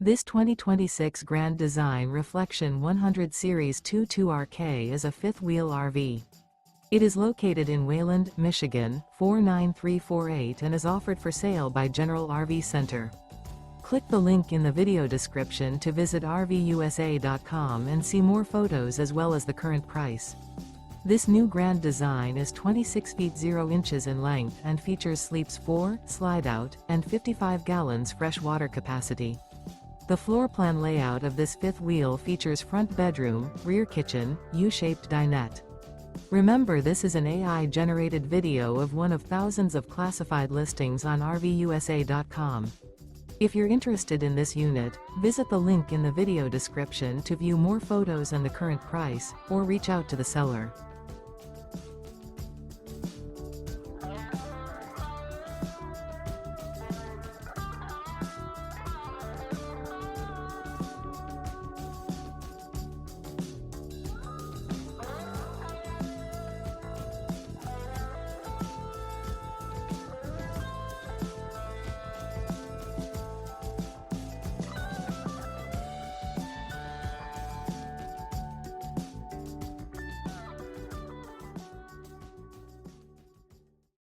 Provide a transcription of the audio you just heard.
This 2026 Grand Design Reflection 100 Series 22RK is a fifth-wheel RV. It is located in Wayland, Michigan, 49348 and is offered for sale by General RV Center. Click the link in the video description to visit RVUSA.com and see more photos as well as the current price. This new Grand Design is 26 feet 0 inches in length and features sleeps 4, Slideout, and 55 gallons fresh water capacity. The floor plan layout of this fifth wheel features front bedroom, rear kitchen, U-shaped dinette. Remember, this is an AI-generated video of one of thousands of classified listings on RVUSA.com. If you're interested in this unit, visit the link in the video description to view more photos and the current price, or reach out to the seller.